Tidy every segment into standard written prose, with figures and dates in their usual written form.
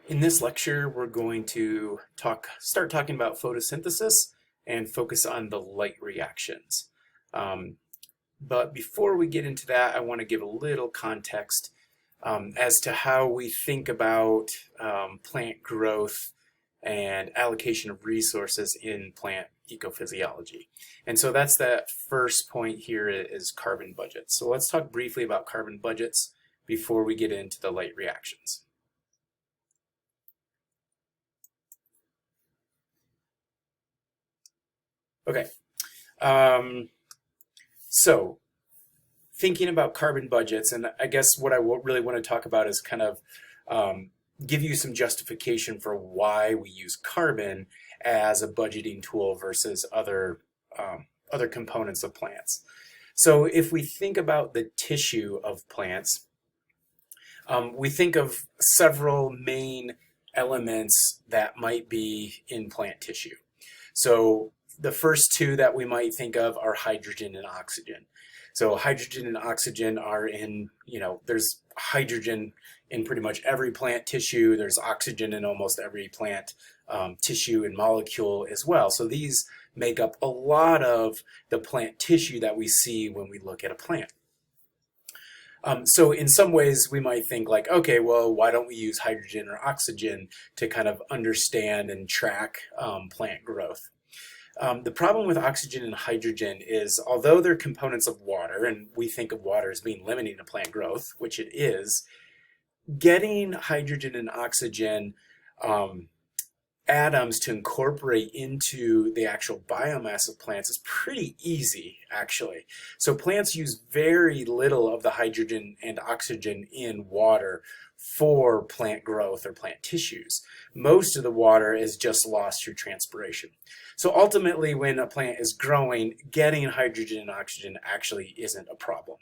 In this lecture, we're going to start talking about photosynthesis and focus on the light reactions. Um, but before we get into that, I want to give a little context as to how we think about plant growth and allocation of resources in plant ecophysiology. And so that's that first point here is carbon budgets. So let's talk briefly about carbon budgets before we get into the light reactions. Okay, so thinking about carbon budgets, and I guess what I really want to talk about is kind of give you some justification for why we use carbon as a budgeting tool versus other components of plants. So if we think about the tissue of plants, we think of several main elements that might be in plant tissue. So the first two that we might think of are hydrogen and oxygen. So hydrogen and oxygen are in, there's hydrogen in pretty much every plant tissue. There's oxygen in almost every plant tissue and molecule as well. So these make up a lot of the plant tissue that we see when we look at a plant. So in some ways we might think like, okay, well, why don't we use hydrogen or oxygen to kind of understand and track plant growth? The problem with oxygen and hydrogen is, although they're components of water, and we think of water as being limiting to plant growth, which it is, getting hydrogen and oxygen atoms to incorporate into the actual biomass of plants is pretty easy, actually. So plants use very little of the hydrogen and oxygen in water for plant growth or plant tissues. Most of the water is just lost through transpiration. So ultimately, when a plant is growing, getting hydrogen and oxygen actually isn't a problem.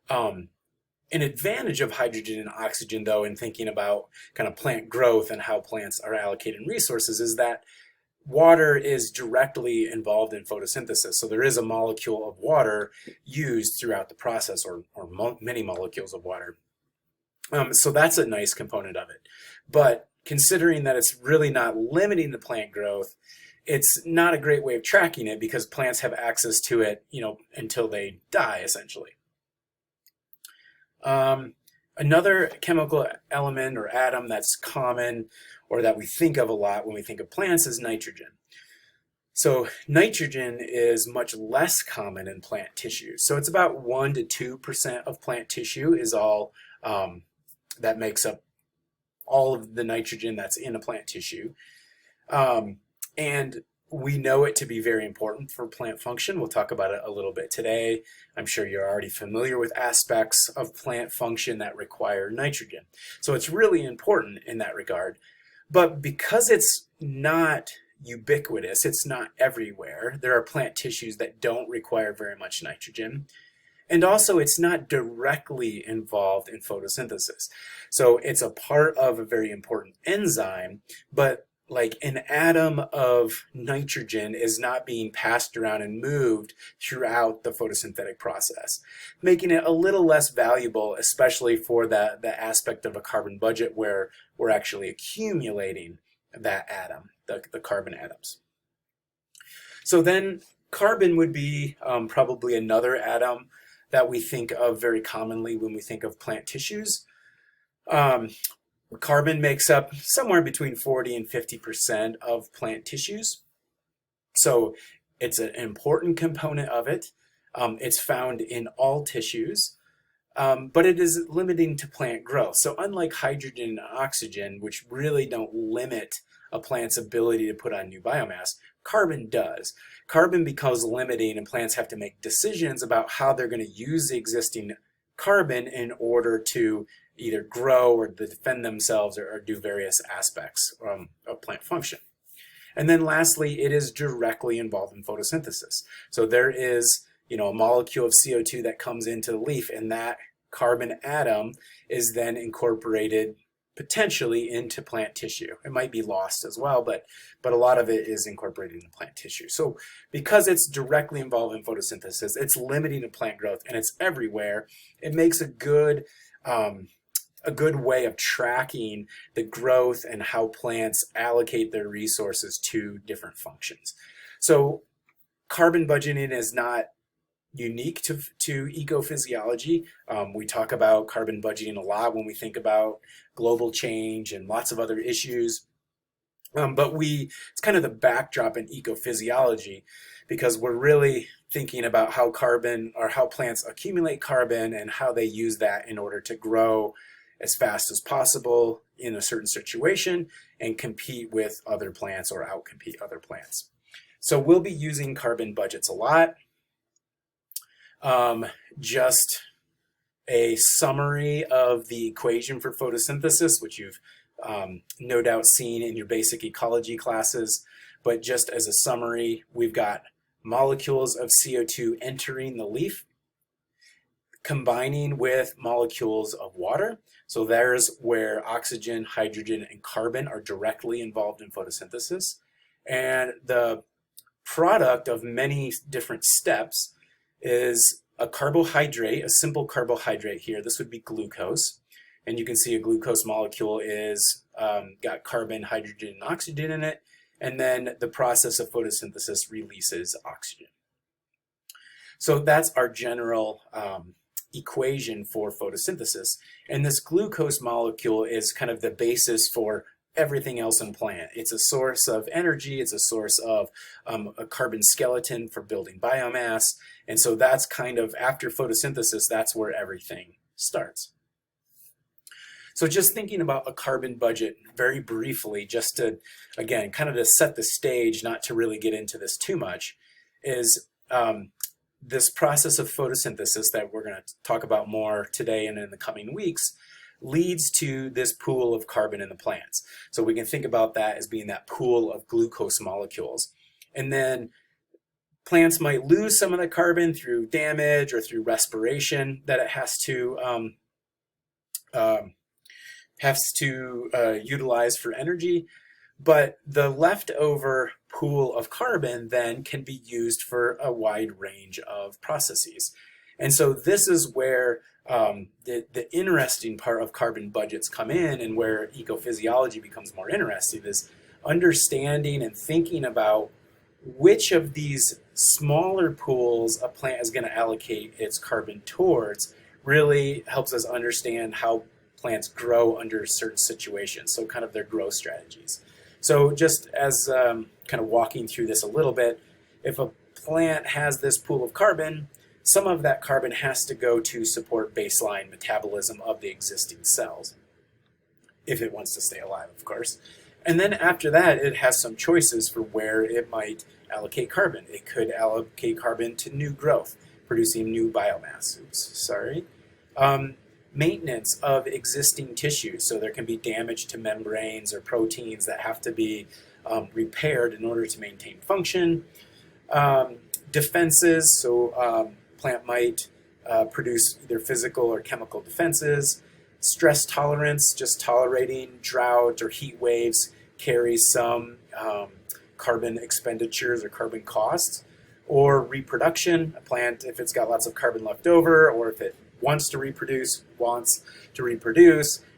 An advantage of hydrogen and oxygen, though, in thinking about kind of plant growth and how plants are allocating resources, is that water is directly involved in photosynthesis. So there is a molecule of water used throughout the process, or many molecules of water. So that's a nice component of it. But considering that it's really not limiting the plant growth, it's not a great way of tracking it because plants have access to it, until they die, essentially. Another chemical element or atom that's common or that we think of a lot when we think of plants is nitrogen. So nitrogen is much less common in plant tissue. So it's about 1 to 2% of plant tissue is all that makes up all of the nitrogen that's in a plant tissue. And we know it to be very important for plant function. We'll talk about it a little bit today. I'm sure you're already familiar with aspects of plant function that require nitrogen. So it's really important in that regard. But because it's not ubiquitous, it's not everywhere, there are plant tissues that don't require very much nitrogen. And also, it's not directly involved in photosynthesis. So it's a part of a very important enzyme, but like an atom of nitrogen is not being passed around and moved throughout the photosynthetic process, making it a little less valuable, especially for the aspect of a carbon budget where we're actually accumulating that atom, the carbon atoms. So then carbon would be probably another atom that we think of very commonly when we think of plant tissues. Carbon makes up somewhere between 40 and 50% of plant tissues. So it's an important component of it. It's found in all tissues, but it is limiting to plant growth. So unlike hydrogen and oxygen, which really don't limit a plant's ability to put on new biomass, carbon does. Carbon becomes limiting, and plants have to make decisions about how they're going to use the existing carbon in order to either grow or defend themselves or do various aspects of plant function. And then lastly, it is directly involved in photosynthesis. So there is, a molecule of CO2 that comes into the leaf, and that carbon atom is then incorporated potentially into plant tissue. It might be lost as well, but a lot of it is incorporated into plant tissue. So because it's directly involved in photosynthesis, it's limiting to plant growth, and it's everywhere. It makes a good a good way of tracking the growth and how plants allocate their resources to different functions. So carbon budgeting is not unique to ecophysiology. We talk about carbon budgeting a lot when we think about global change and lots of other issues. But it's kind of the backdrop in ecophysiology, because we're really thinking about how plants accumulate carbon and how they use that in order to grow as fast as possible in a certain situation and compete with other plants or outcompete other plants. So we'll be using carbon budgets a lot. Just a summary of the equation for photosynthesis, which you've no doubt seen in your basic ecology classes, but just as a summary, we've got molecules of CO2 entering the leaf, combining with molecules of water. So there's where oxygen, hydrogen, and carbon are directly involved in photosynthesis. And the product of many different steps is a carbohydrate, a simple carbohydrate here. This would be glucose. And you can see a glucose molecule is got carbon, hydrogen, and oxygen in it. And then the process of photosynthesis releases oxygen. So that's our general equation for photosynthesis. And this glucose molecule is kind of the basis for everything else in plant. It's a source of energy. It's a source of a carbon skeleton for building biomass. And so that's kind of, after photosynthesis, that's where everything starts. So just thinking about a carbon budget very briefly, just to, again, kind of to set the stage, not to really get into this too much, is this process of photosynthesis that we're going to talk about more today and in the coming weeks leads to this pool of carbon in the plants. So we can think about that as being that pool of glucose molecules. And then plants might lose some of the carbon through damage or through respiration that it has to utilize for energy, but the leftover pool of carbon then can be used for a wide range of processes. And so this is where the interesting part of carbon budgets come in, and where ecophysiology becomes more interesting, is understanding and thinking about which of these smaller pools a plant is going to allocate its carbon towards. Really helps us understand how plants grow under certain situations, so kind of their growth strategies. So just as kind of walking through this a little bit, if a plant has this pool of carbon, some of that carbon has to go to support baseline metabolism of the existing cells, if it wants to stay alive, of course. And then after that, it has some choices for where it might allocate carbon. It could allocate carbon to new growth, producing new biomass. Maintenance of existing tissues. So there can be damage to membranes or proteins that have to be repaired in order to maintain function. Defenses, so plant might produce either physical or chemical defenses. Stress tolerance, just tolerating drought or heat waves, carries some carbon expenditures or carbon costs. Or reproduction, a plant, if it's got lots of carbon left over, or if it wants to reproduce,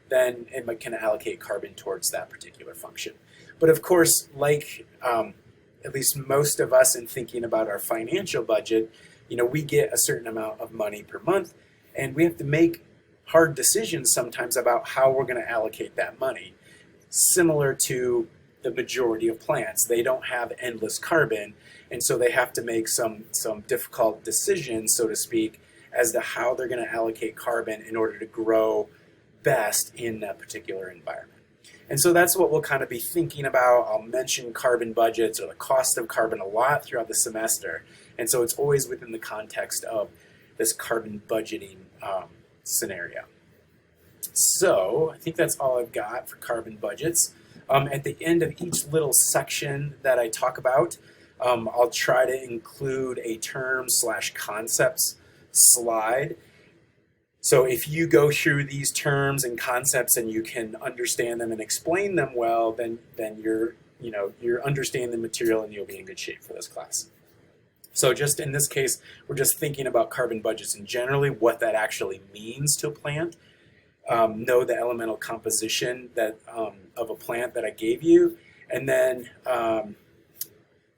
then it can allocate carbon towards that particular function. But of course, like at least most of us in thinking about our financial budget, we get a certain amount of money per month, and we have to make hard decisions sometimes about how we're going to allocate that money. Similar to the majority of plants, they don't have endless carbon, and so they have to make some difficult decisions, so to speak, as to how they're going to allocate carbon in order to grow best in that particular environment. And so that's what we'll kind of be thinking about. I'll mention carbon budgets or the cost of carbon a lot throughout the semester. And so it's always within the context of this carbon budgeting scenario. So I think that's all I've got for carbon budgets. At the end of each little section that I talk about, I'll try to include a term/concepts slide. So if you go through these terms and concepts and you can understand them and explain them well, then you're understanding the material and you'll be in good shape for this class. So just in this case, we're just thinking about carbon budgets and generally what that actually means to a plant. know the elemental composition that of a plant that I gave you, and then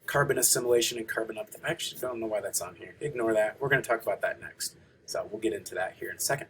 carbon assimilation and carbon up. I actually don't know why that's on here. Ignore that. We're going to talk about that next. So we'll get into that here in a second.